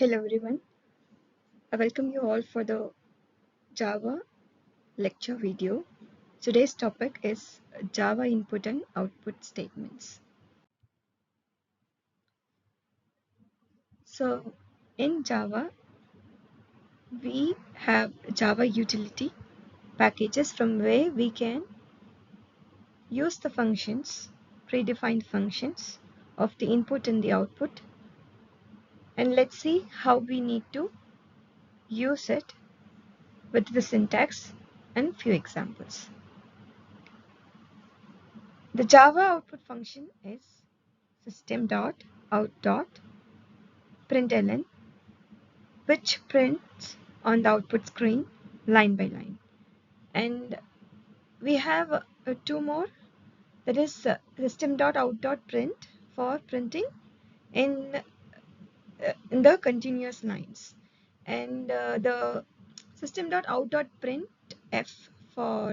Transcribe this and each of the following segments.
Hello everyone, I welcome you all for the Java lecture video. Today's topic is Java input and output statements. So in Java, we have Java utility packages from where we can use the functions, predefined functions of the input and the output. And let's see how we need to use it with the syntax and few examples. The Java output function is System.out.println, which prints on the output screen line by line. And we have two more, that is System.out.print for printing in the continuous lines, and the System.out.printf for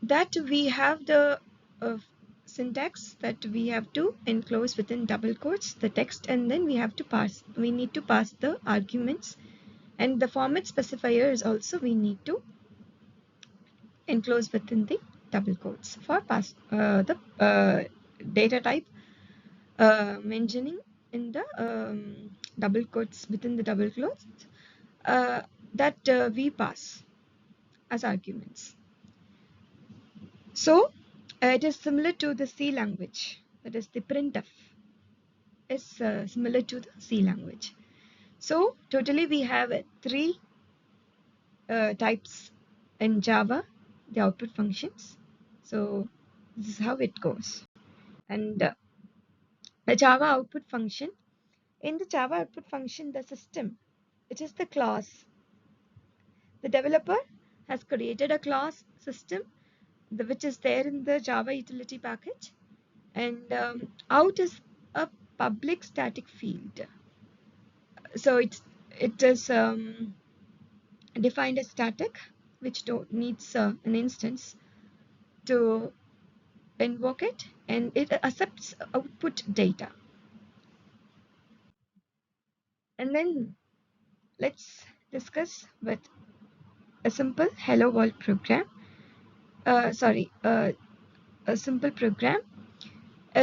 that we have the syntax that we have to enclose within double quotes the text, and then we need to pass the arguments, and the format specifier is also we need to enclose within the double quotes for the data type mentioning in the double quotes within the double quotes that we pass as arguments. So it is similar to the C language, that is the printf is similar to the C language. So totally we have three types in Java, the output functions. So this is how it goes. And the Java output function, in the Java output function, the system, which is the class, the developer has created a class system which is there in the Java utility package, and out is a public static field. So it is defined as static, which needs an instance to invoke it, and it accepts output data. And then let's discuss with a simple hello world program. A simple program.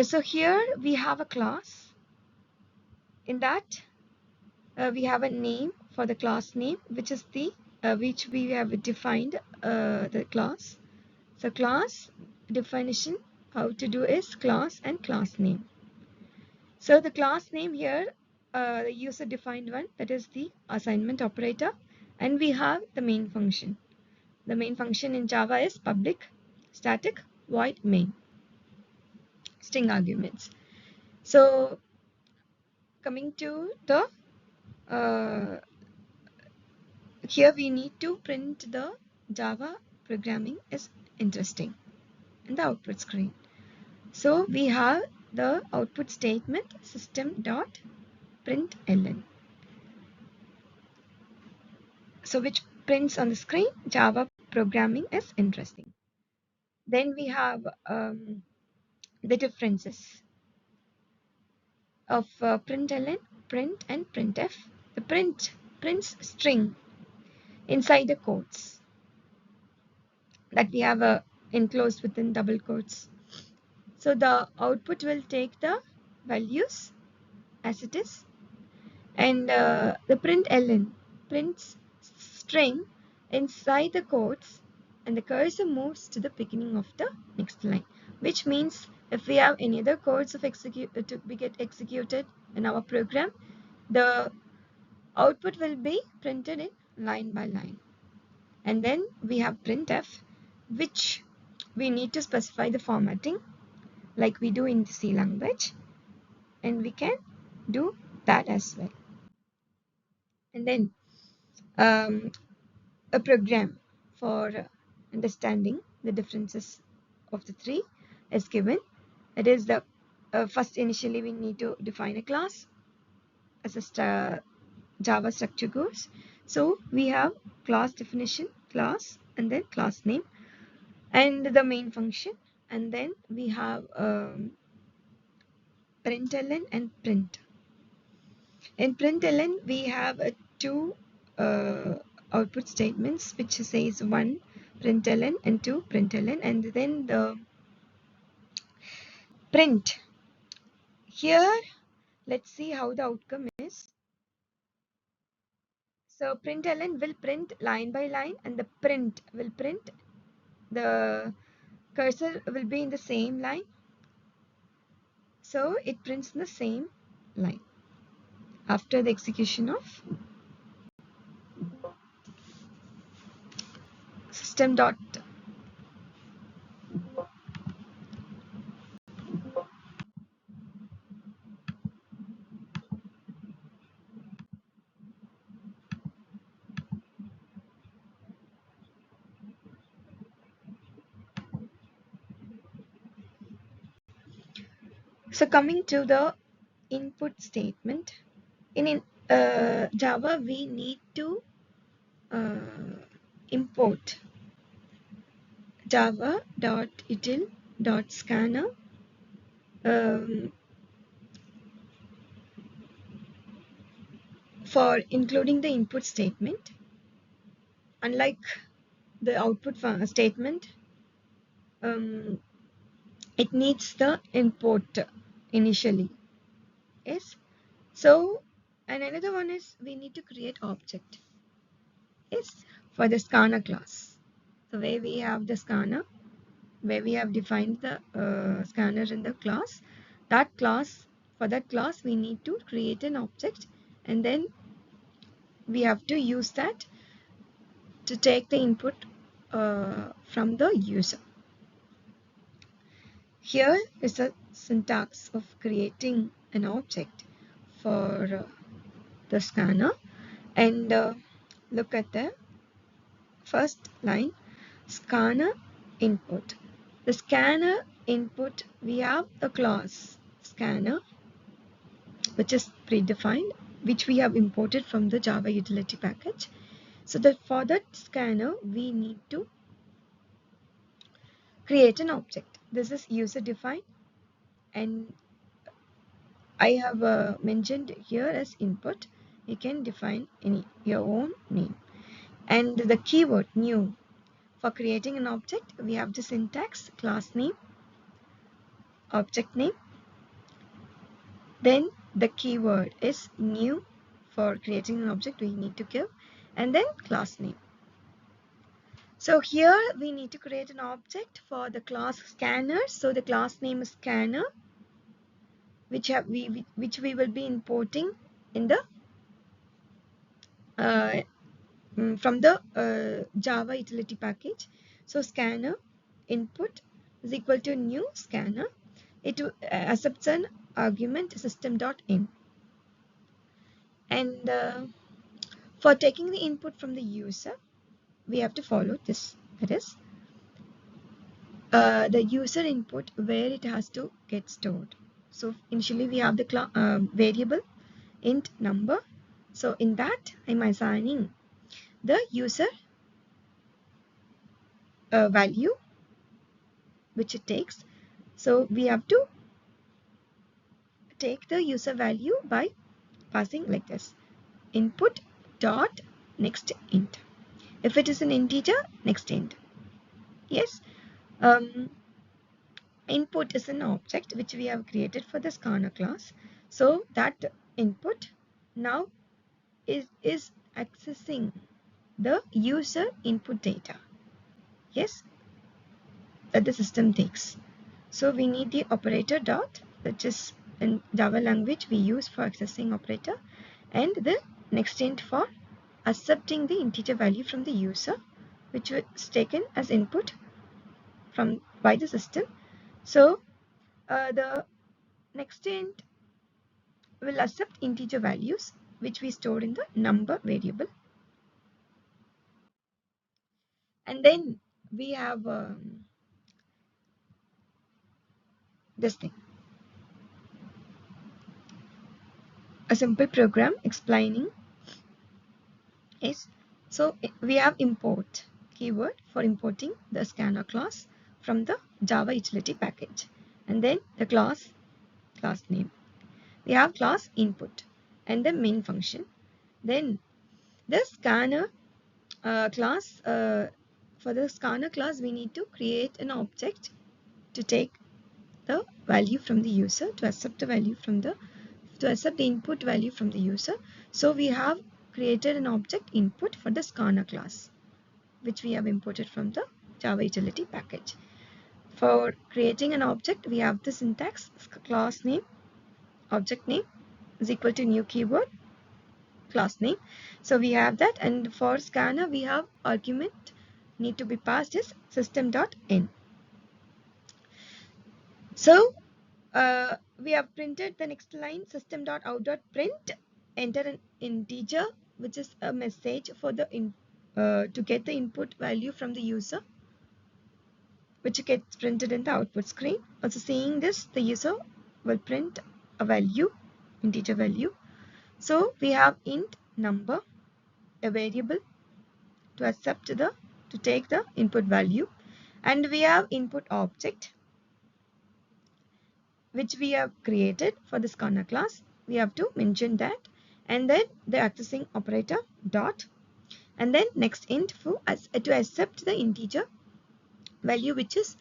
So here we have a class. In that we have a name for the class name, which is the which we have defined the class. So class definition, how to do is class and class name. So the class name here, the user defined one, that is the assignment operator, and we have the main function. The main function in Java is public static void main, string arguments. So coming to the here we need to print the Java programming is interesting in the output screen. So we have the output statement System.println, so which prints on the screen Java programming is interesting. Then we have the differences of println, print and printf. The print prints string inside the quotes that we have enclosed within double quotes. So the output will take the values as it is, and the println prints string inside the quotes, and the cursor moves to the beginning of the next line, which means if we have any other codes of to get executed in our program, the output will be printed in line by line. And then we have printf, which we need to specify the formatting like we do in the C language, and we can do that as well. And then a program for understanding the differences of the three is given. It is the first, initially we need to define a class as a Java structure goes. So we have class definition, class, and then class name, and the main function, and then we have println and print. In println, we have two output statements which says one println and two println, and then the print. Here, let's see how the outcome is. So println will print line by line, and the print will print, the cursor will be in the same line, so it prints in the same line after the execution of system dot. So coming to the input statement, in Java we need to import java.util.scanner for including the input statement. Unlike the output statement, it needs the import initially. Yes. So, and another one is we need to create object. Yes, for the scanner class. So where we have the scanner, where we have defined the scanner in the class, that class, for that class we need to create an object, and then we have to use that to take the input from the user. Here is the syntax of creating an object for the scanner, and look at the first line, scanner input. The scanner input, we have a class scanner which is predefined, which we have imported from the Java utility package. So that for that scanner we need to create an object. This is user defined, and I have mentioned here as input. You can define your own name. And the keyword new, for creating an object we have the syntax class name, object name, then the keyword is new. For creating an object we need to give, and then class name. So here we need to create an object for the class scanner. So the class name is scanner, which we will be importing in the from the Java utility package. So scanner input is equal to new scanner. It accepts an argument system.in, and for taking the input from the user we have to follow this. That is the user input, where it has to get stored. So initially we have the variable int number. So in that I'm assigning the user value which it takes. So we have to take the user value by passing like this, input dot next int. If it is an integer, next int. Yes. Input is an object which we have created for the scanner class. So that input now is accessing the user input data. Yes, that the system takes. So we need the operator dot, which is in Java language we use for accessing operator, and the next int for accepting the integer value from the user, which was taken as input from by the system. So the next int will accept integer values which we store in the number variable, and then we have this thing, a simple program explaining is. So we have import keyword for importing the scanner class from the Java utility package, and then the class name. We have class input. and the main function. Then the scanner class, for the scanner class we need to create an object to take the value from the user, to accept the value from the input value from the user. So we have created an object input for the scanner class, which we have imported from the Java utility package. For creating an object, we have the syntax: class name, object name is equal to new keyword, class name. So we have that, and for scanner we have argument need to be passed is system.in. So we have printed the next line, System.out.println, enter an integer, which is a message for the to get the input value from the user, which gets printed in the output screen. Also seeing this, the user will print a value, integer value. So we have int number, a variable to take the input value, and we have input object, which we have created for the scanner class. We have to mention that, and then the accessing operator dot, and then next int to accept the integer value which is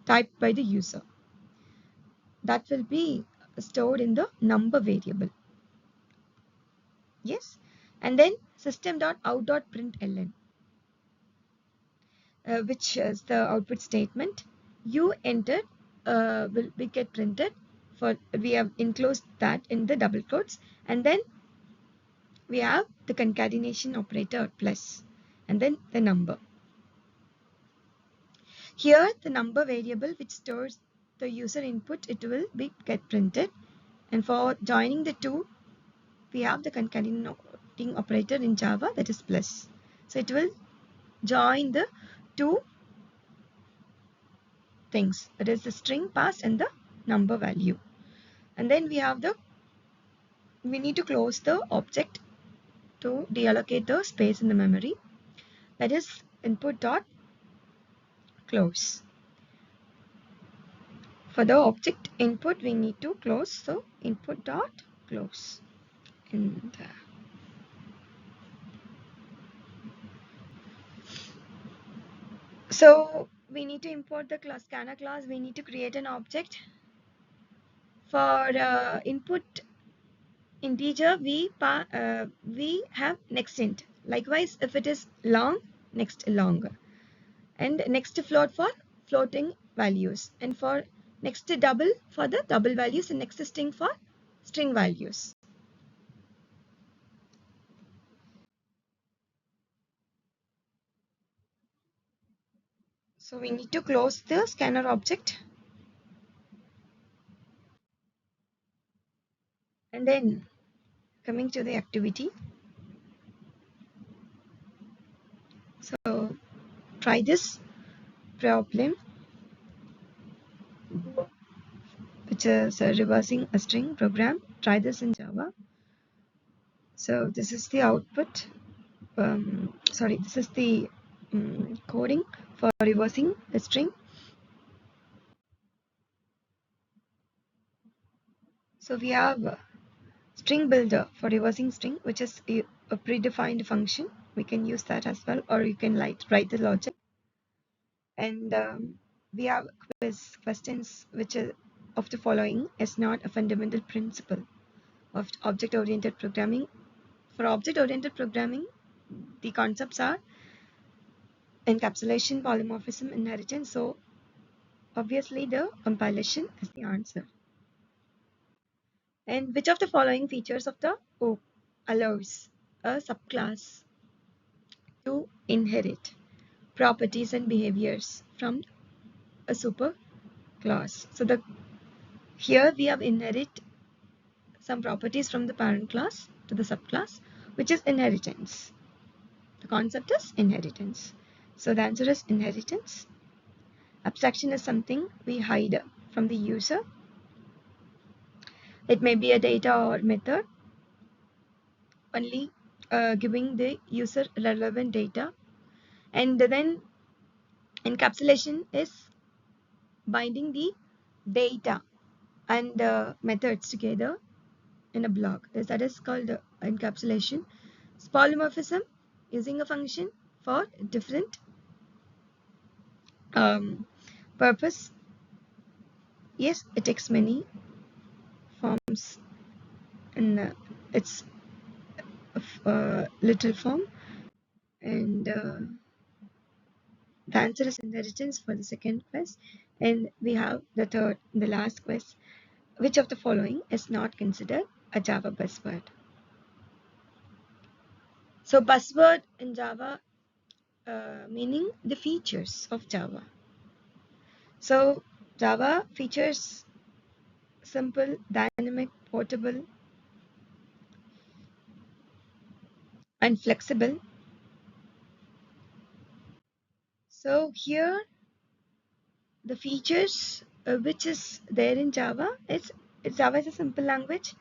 typed by the user. That will be stored in the number variable. Yes, and then System.out.println, which is the output statement. You entered will be get printed. For we have enclosed that in the double quotes, and then we have the concatenation operator plus, and then the number. Here the number variable which stores the user input, it will be get printed, and for joining the two we have the concatenating operator in Java, that is plus. So it will join the two things, that is the string passed and the number value. And then we need to close the object to deallocate the space in the memory, that is input dot close. For the object input we need to close, so input dot close. And so we need to import the class scanner class. We need to create an object for input integer. We have next int. Likewise, if it is long, next long, and next float for floating values, and for next double for the double values, and next string for string values. So we need to close the scanner object, and then coming to the activity. So try this problem, which is reversing a string program. Try this in Java. So this is the output. This is the coding for reversing a string. So we have a string builder for reversing string, which is a predefined function. We can use that as well, or you can write the logic. And we have questions which are of the following is not a fundamental principle of object-oriented programming. For object-oriented programming, the concepts are encapsulation, polymorphism, inheritance. So obviously the compilation is the answer. And which of the following features of the OOP allows a subclass to inherit properties and behaviors from a superclass? So here we have inherit some properties from the parent class to the subclass, which is inheritance. The concept is inheritance. So the answer is inheritance. Abstraction is something we hide from the user. It may be a data or method, only giving the user relevant data. And then encapsulation is binding the data and methods together in a block. That is called encapsulation. Polymorphism, using a function for different purpose. Yes, it takes many forms in its literal form. And the answer is inheritance for the second quest. And we have the last quest. Which of the following is not considered a Java buzzword? So buzzword in Java meaning the features of Java. So Java features simple, dynamic, portable, and flexible. So here the features which is there in Java is Java is a simple language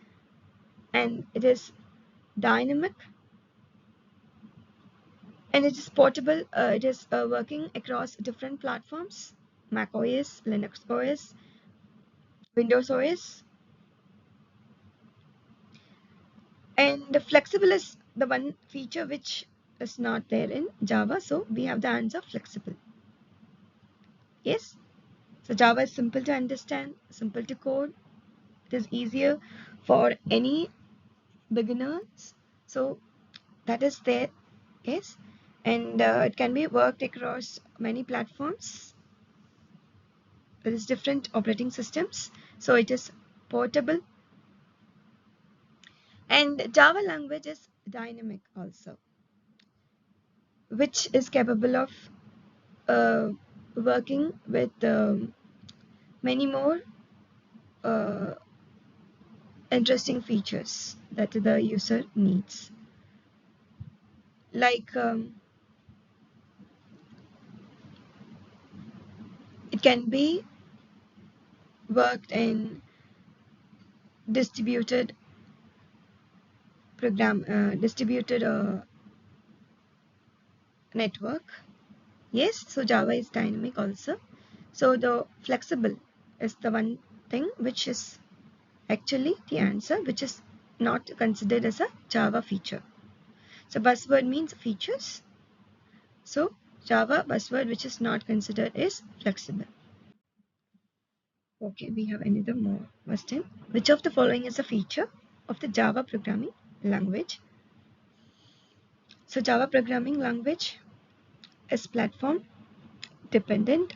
and it is dynamic and it is portable. It is working across different platforms: Mac OS, Linux OS, Windows OS. And the flexible is the one feature which is not there in Java. So we have the answer flexible. Yes. So Java is simple to understand, simple to code. It is easier for any beginners. So that is there. Yes. And it can be worked across many platforms. There is different operating systems. So it is portable. And Java language is dynamic also, which is capable of working with many more uh, interesting features that the user needs. Like it can be worked in distributed distributed network. Yes, so Java is dynamic also. So the flexible is the one thing which is actually the answer, which is not considered as a Java feature. So buzzword means features. So Java buzzword which is not considered is flexible. Okay, we have another more question. Which of the following is a feature of the Java programming language? So Java programming language is platform dependent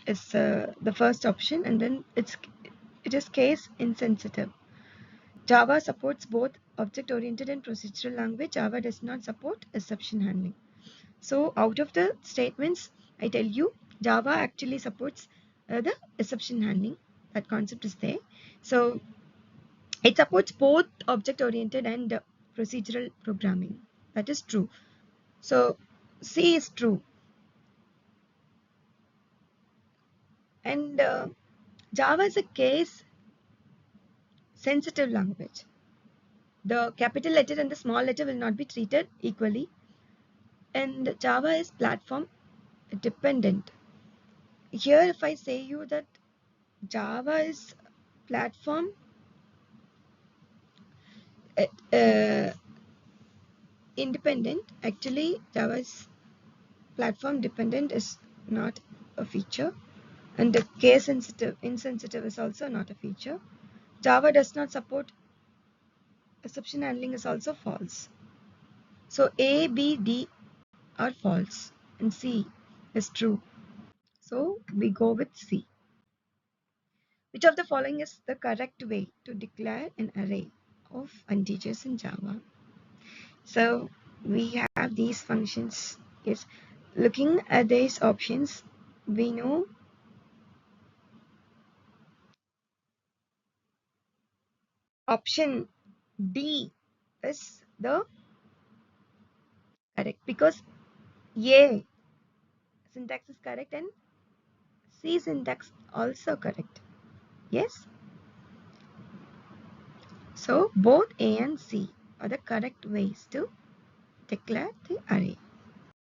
is the first option, and then it is case insensitive. Java supports both object-oriented and procedural language. Java does not support exception handling. So out of the statements, I tell you, Java actually supports the exception handling. That concept is there. So it supports both object-oriented and procedural programming. That is true. So C is true. And Java is a case-sensitive language. The capital letter and the small letter will not be treated equally. And Java is platform dependent. Here, if I say you that Java is platform independent, actually Java's platform dependent is not a feature, and the case insensitive is also not a feature. Java does not support exception handling is also false. So A, B, D are false and C is true. So we go with C. Which of the following is the correct way to declare an array of integers in Java? So we have these functions. Yes, looking at these options, we know option D is the correct because A syntax is correct and C syntax also correct. Yes. So both A and C are the correct ways to declare the array.